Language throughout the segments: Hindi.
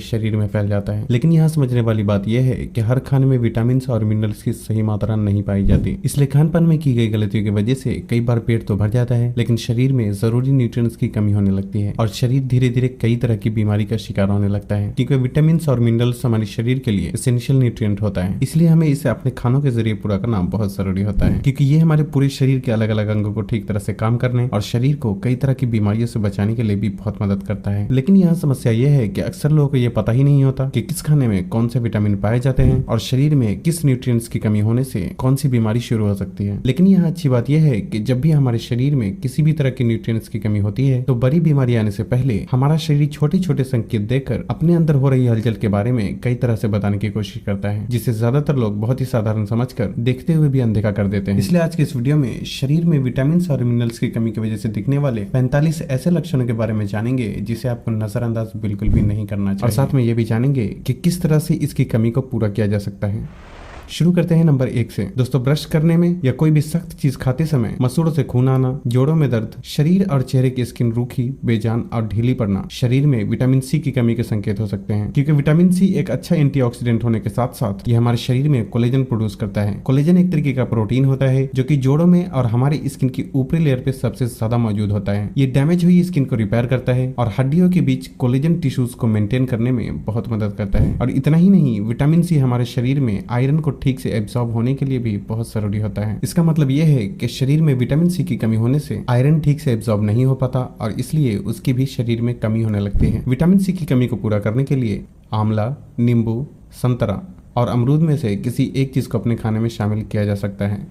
शरीर में फैल जाता है। लेकिन यहाँ समझने वाली बात यह है कि हर खाने में विटामिन और मिनरल्स की सही मात्रा नहीं पाई जाती। इसलिए खानपान में की गई गलतियों की वजह से कई बार पेट तो भर जाता है, लेकिन शरीर में जरूरी न्यूट्रिएंट्स की कमी होने लगती है और शरीर धीरे धीरे कई तरह की बीमारी का शिकार होने लगता है, क्योंकि विटामिन और मिनरल्स हमारे शरीर के लिए एसेंशियल न्यूट्रिएंट होता है। इसलिए हमें इसे अपने खानों के जरिए पूरा करना बहुत जरूरी होता है, क्योंकि ये हमारे पूरे शरीर के अलग अलग अंगों को ठीक तरह से काम करने और शरीर को कई तरह की बीमारियों से बचाने के लिए भी बहुत मदद करता है। लेकिन यहाँ समस्या यह है कि अक्सर लोगों को यह पता ही नहीं होता कि किस खाने में कौन से विटामिन पाए जाते हैं और शरीर में किस न्यूट्रिएंट्स की कमी होने से कौन सी बीमारी शुरू हो सकती है। लेकिन यहाँ अच्छी बात यह है कि जब भी हमारे शरीर में किसी भी तरह के न्यूट्रिएंट्स की कमी होती है तो बड़ी बीमारी आने से पहले हमारा शरीर छोटे छोटे संकेत देकर अपने अंदर हो रही हलचल के बारे में कई तरह से बताने की कोशिश करता है, जिसे ज्यादातर लोग बहुत ही साधारण समझकर देखते हुए भी अनदेखा कर देते हैं। इसलिए आज के इस वीडियो में शरीर में विटामिन और मिनरल्स की कमी की वजह से दिखने वाले 45 ऐसे लक्षणों के बारे में जानेंगे जिसे आपको नजरअंदाज बिल्कुल भी नहीं करना चाहिए, और साथ में ये भी जानेंगे कि किस तरह से इसकी कमी को पूरा किया जा सकता है। शुरू करते हैं नंबर 1 से। दोस्तों, ब्रश करने में या कोई भी सख्त चीज खाते समय मसूड़ों से खून आना, जोड़ों में दर्द, शरीर और चेहरे की स्किन रूखी, बेजान और ढीली पड़ना शरीर में विटामिन सी की कमी के संकेत हो सकते हैं, क्योंकि विटामिन सी एक अच्छा एंटीऑक्सीडेंट होने के साथ साथ ये हमारे शरीर में कोलेजन प्रोड्यूस करता है। कोलेजन एक तरीके का प्रोटीन होता है जो कि जोड़ों में और हमारी स्किन की ऊपरी लेयर पे सबसे ज्यादा मौजूद होता है। ये डैमेज हुई स्किन को रिपेयर करता है और हड्डियों के बीच कोलेजन टिश्यूज को मेंटेन करने में बहुत मदद करता है। और इतना ही नहीं, विटामिन सी हमारे शरीर में आयरन को ठीक से एब्जॉर्ब होने के लिए भी बहुत जरूरी होता है। इसका मतलब यह है कि शरीर में विटामिन सी की कमी होने से आयरन ठीक से एब्जॉर्ब नहीं हो पाता और इसलिए उसकी भी शरीर में कमी होने लगती है। विटामिन सी की कमी को पूरा करने के लिए आंवला, नींबू, संतरा और अमरूद में से किसी एक चीज को अपने खाने में शामिल किया जा सकता है।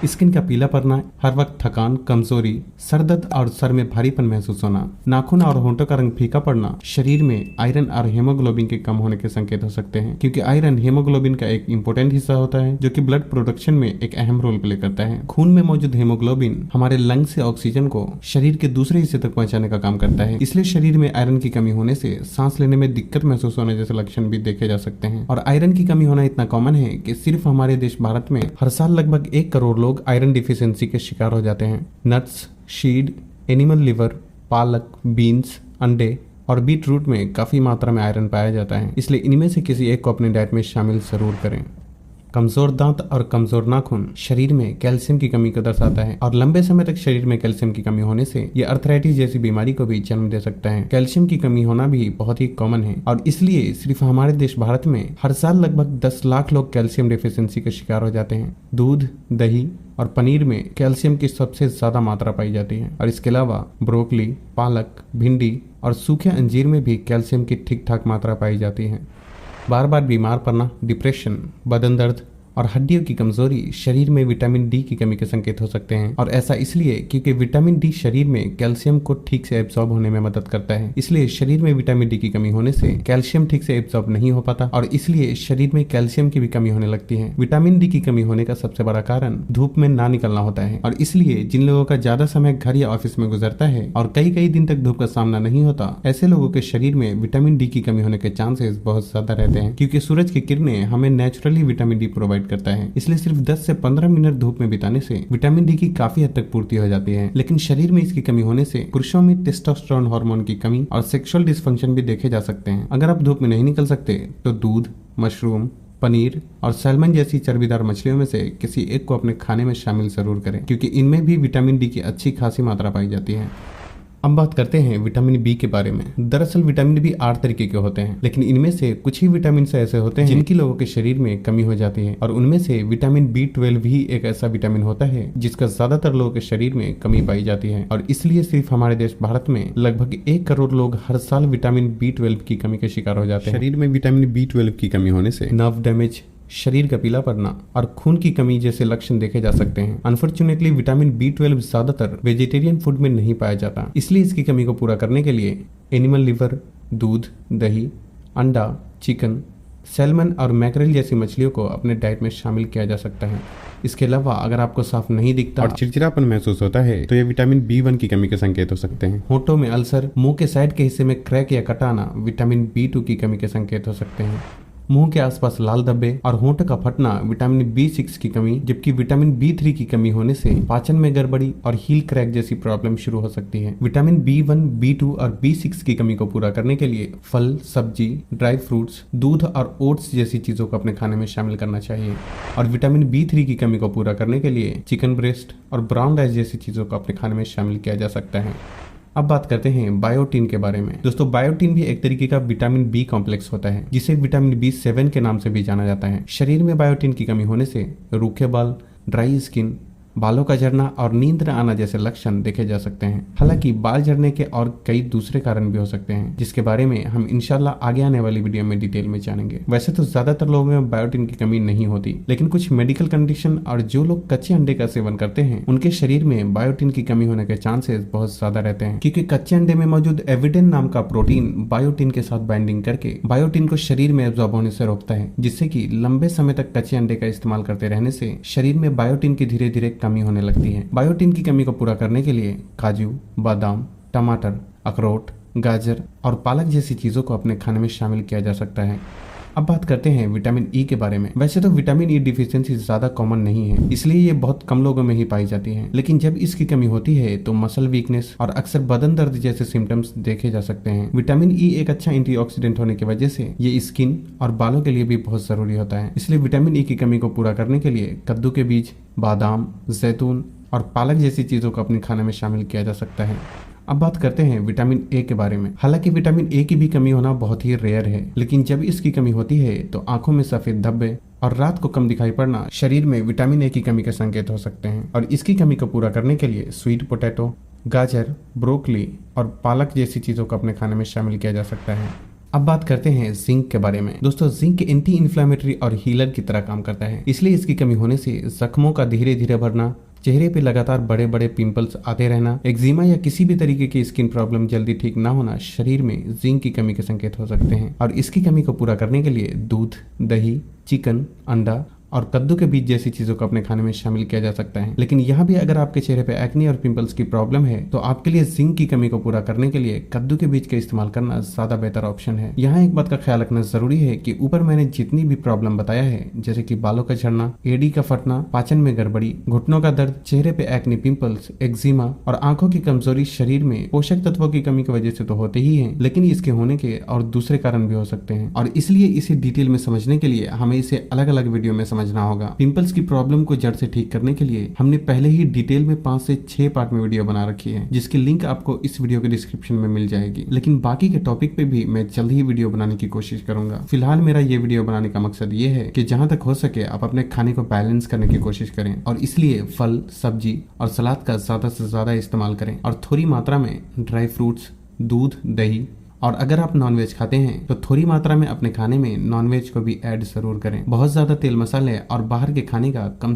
स्किन का पीला पड़ना, हर वक्त थकान, कमजोरी, सर दर्द और सर में भारीपन महसूस होना, नाखून और होंठों का रंग फीका पड़ना शरीर में आयरन और हेमोग्लोबिन के कम होने के संकेत हो सकते हैं, क्योंकि आयरन हेमोग्लोबिन का एक इंपॉर्टेंट हिस्सा होता है जो कि ब्लड प्रोडक्शन में एक अहम रोल प्ले करता है। खून में मौजूद हेमोग्लोबिन हमारे लंग से ऑक्सीजन को शरीर के दूसरे हिस्से तक पहुंचाने का काम करता है। इसलिए शरीर में आयरन की कमी होने से सांस लेने में दिक्कत महसूस होने जैसे लक्षण भी देखे जा सकते हैं। और आयरन की कमी होना इतना कॉमन है कि सिर्फ हमारे देश भारत में हर साल लगभग 1 करोड़ लोग आयरन डिफिशियंसी के शिकार हो जाते हैं। नट्स, शीड, एनिमल लिवर, पालक, बीन्स, अंडे और बीट रूट में काफी मात्रा में आयरन पाया जाता है, इसलिए इनमें से किसी एक को अपने डाइट में शामिल जरूर करें। कमजोर दांत और कमजोर नाखून शरीर में कैल्शियम की कमी को दर्शाता है और लंबे समय तक शरीर में कैल्शियम की कमी होने से ये अर्थराइटिस जैसी बीमारी को भी जन्म दे सकता है। कैल्शियम की कमी होना भी बहुत ही कॉमन है और इसलिए सिर्फ हमारे देश भारत में हर साल लगभग 10 लाख लोग कैल्शियम डिफिशियंसी के शिकार हो जाते हैं। दूध, दही और पनीर में कैल्शियम की सबसे ज्यादा मात्रा पाई जाती है और इसके अलावा ब्रोकली, पालक, भिंडी और सूखे अंजीर में भी कैल्शियम की ठीक ठाक मात्रा पाई जाती है। बार बार बीमार पड़ना, डिप्रेशन, बदन दर्द और हड्डियों की कमजोरी शरीर में विटामिन डी की कमी के संकेत हो सकते हैं, और ऐसा इसलिए क्योंकि विटामिन डी शरीर में कैल्शियम को ठीक से एब्जॉर्ब होने में मदद करता है। इसलिए शरीर में विटामिन डी की कमी होने से कैल्शियम ठीक से एब्जॉर्ब नहीं हो पाता और इसलिए शरीर में कैल्शियम की भी कमी होने लगती है। विटामिन डी की कमी होने का सबसे बड़ा कारण धूप में ना निकलना होता है और इसलिए जिन लोगों का ज्यादा समय घर या ऑफिस में गुजरता है और कई दिन तक धूप का सामना नहीं होता, ऐसे लोगों के शरीर में विटामिन डी की कमी होने के चांसेस बहुत ज्यादा रहते हैं, क्योंकि सूरज की किरणें हमें नेचुरली विटामिन डी प्रोवाइड करता है। इसलिए सिर्फ 10 से 15 मिनट धूप में बिताने से विटामिन डी की काफी हद तक पूर्ति हो जाती है। लेकिन शरीर में इसकी कमी होने से पुरुषों में टेस्टोस्टेरोन हार्मोन की कमी और सेक्सुअल डिसफंक्शन भी देखे जा सकते हैं। अगर आप धूप में नहीं निकल सकते तो दूध, मशरूम, पनीर और सैल्मन जैसी चर्बीदार मछलियों में से किसी एक को अपने खाने में शामिल जरूर करें, क्योंकि इनमें भी विटामिन डी की अच्छी खासी मात्रा पाई जाती है। अब बात करते हैं विटामिन बी के बारे में। दरअसल विटामिन बी 8 तरीके के होते हैं, लेकिन इनमें से कुछ ही विटामिन ऐसे होते हैं जिनकी लोगों के शरीर में कमी हो जाती है और उनमें से विटामिन B12 भी एक ऐसा विटामिन होता है जिसका ज्यादातर लोगों के शरीर में कमी पाई जाती है और इसलिए सिर्फ हमारे देश भारत में लगभग 1 करोड़ लोग हर साल विटामिन B12 की कमी के शिकार हो जाते हैं। शरीर में विटामिन B12 की कमी होने से नर्व डैमेज, शरीर का पीला पड़ना और खून की कमी जैसे लक्षण देखे जा सकते हैं। अनफॉर्चुनेटली विटामिन B12 ज्यादातर वेजिटेरियन फूड में नहीं पाया जाता, इसलिए इसकी कमी को पूरा करने के लिए एनिमल लिवर, दूध, दही, अंडा, चिकन, सैल्मन और मैकरेल जैसी मछलियों को अपने डाइट में शामिल किया जा सकता है। इसके अलावा अगर आपको साफ नहीं दिखता और चिड़चिड़ापन महसूस होता है तो ये विटामिन B1 की कमी के संकेत हो सकते हैं। होठों में अल्सर, मुंह के साइड के हिस्से में क्रैक या कटा आना विटामिन B2 की कमी के संकेत हो सकते हैं। मुंह के आसपास लाल धब्बे और होंठ का फटना विटामिन B6 की कमी, जबकि विटामिन B3 की कमी होने से पाचन में गड़बड़ी और हील क्रैक जैसी प्रॉब्लम शुरू हो सकती है। विटामिन B1, B2 और B6 की कमी को पूरा करने के लिए फल, सब्जी, ड्राई फ्रूट्स, दूध और ओट्स जैसी चीजों को अपने खाने में शामिल करना चाहिए। और विटामिन B3 की कमी को पूरा करने के लिए चिकन ब्रेस्ट और ब्राउन राइस जैसी चीजों को अपने खाने में शामिल किया जा सकता है। अब बात करते हैं बायोटिन के बारे में। दोस्तों, बायोटिन भी एक तरीके का विटामिन B कॉम्प्लेक्स होता है, जिसे विटामिन B7 के नाम से भी जाना जाता है। शरीर में बायोटिन की कमी होने से रूखे बाल, ड्राई स्किन, बालों का झड़ना और नींद न आना जैसे लक्षण देखे जा सकते हैं। हालांकि बाल झड़ने के और कई दूसरे कारण भी हो सकते हैं, जिसके बारे में हम इंशाल्लाह आगे आने वाली वीडियो में डिटेल में जानेंगे। वैसे तो ज्यादातर लोगों में बायोटिन की कमी नहीं होती, लेकिन कुछ मेडिकल कंडीशन और जो लोग कच्चे अंडे का सेवन करते हैं, उनके शरीर में बायोटिन की कमी होने के चांसेस बहुत ज्यादा रहते हैं, क्योंकि कच्चे अंडे में मौजूद एविडेन नाम का प्रोटीन बायोटिन के साथ बाइंडिंग करके बायोटिन को शरीर में एब्जॉर्ब होने से रोकता है, जिससे कि लंबे समय तक कच्चे अंडे का इस्तेमाल करते रहने से शरीर में बायोटिन की धीरे धीरे कमी होने लगती है। बायोटिन की कमी को पूरा करने के लिए काजू, बादाम, टमाटर, अखरोट, गाजर और पालक जैसी चीजों को अपने खाने में शामिल किया जा सकता है। अब बात करते हैं विटामिन ई के बारे में। वैसे तो विटामिन ई डिफिशियंसी ज्यादा कॉमन नहीं है, इसलिए ये बहुत कम लोगों में ही पाई जाती है, लेकिन जब इसकी कमी होती है तो मसल वीकनेस और अक्सर बदन दर्द जैसे सिम्टम्स देखे जा सकते हैं। विटामिन ई एक अच्छा एंटीऑक्सीडेंट होने की वजह से ये स्किन और बालों के लिए भी बहुत जरूरी होता है। इसलिए विटामिन ई की कमी को पूरा करने के लिए कद्दू के बीज, बादाम, जैतून और पालक जैसी चीजों को अपने खाने में शामिल किया जा सकता है। अब बात करते हैं विटामिन ए के बारे में। हालांकि विटामिन ए की भी कमी होना बहुत ही रेयर है, लेकिन जब इसकी कमी होती है तो आंखों में सफेद धब्बे और रात को कम दिखाई पड़ना शरीर में विटामिन ए की कमी के संकेत हो सकते हैं। और इसकी कमी को पूरा करने के लिए स्वीट पोटैटो, गाजर, ब्रोकली और पालक जैसी चीजों को अपने खाने में शामिल किया जा सकता है। अब बात करते हैं जिंक के बारे में। दोस्तों, जिंक एंटी इन्फ्लेमेटरी और हीलर की तरह काम करता है, इसलिए इसकी कमी होने से जख्मों का धीरे धीरे भरना, चेहरे पे लगातार बड़े बड़े पिंपल्स आते रहना, एक्जिमा या किसी भी तरीके की स्किन प्रॉब्लम जल्दी ठीक ना होना शरीर में जिंक की कमी के संकेत हो सकते हैं। और इसकी कमी को पूरा करने के लिए दूध, दही, चिकन, अंडा और कद्दू के बीज जैसी चीजों को अपने खाने में शामिल किया जा सकता है। लेकिन यहाँ भी अगर आपके चेहरे पे एक्ने और पिंपल्स की प्रॉब्लम है तो आपके लिए जिंक की कमी को पूरा करने के लिए कद्दू के बीज का इस्तेमाल करना ज्यादा बेहतर ऑप्शन है। यहाँ एक बात का ख्याल रखना जरूरी है कि ऊपर मैंने जितनी भी प्रॉब्लम बताया है, जैसे कि बालों का झड़ना, एड़ी का फटना, पाचन में गड़बड़ी, घुटनों का दर्द, चेहरे पे एक्ने, पिंपल्स, एक्जिमा और आंखों की कमजोरी शरीर में पोषक तत्वों की कमी की वजह से तो होते ही है, लेकिन इसके होने के और दूसरे कारण भी हो सकते हैं। और इसलिए इसे डिटेल में समझने के लिए हमें इसे अलग अलग वीडियो में समझना होगा। पिंपल्स की प्रॉब्लम को जड़ से ठीक करने के लिए हमने पहले ही डिटेल में 5 से 6 पार्ट में वीडियो बना रखी है, जिसकी लिंक आपको इस वीडियो के डिस्क्रिप्शन में मिल जाएगी। लेकिन बाकी के टॉपिक पे भी मैं जल्द ही वीडियो बनाने की कोशिश करूंगा। फिलहाल मेरा ये वीडियो बनाने का मकसद ये है कि जहां तक हो सके आप अपने खाने को बैलेंस करने की कोशिश करें, और इसलिए फल, सब्जी और सलाद का ज्यादा से ज्यादा इस्तेमाल करें, और थोड़ी मात्रा में ड्राई फ्रूट्स, दूध, दही, और अगर आप नॉनवेज खाते हैं तो थोड़ी मात्रा में अपने खाने में नॉनवेज को भी ऐड जरूर करें। बहुत ज्यादा तेल मसाले और बाहर के खाने का कम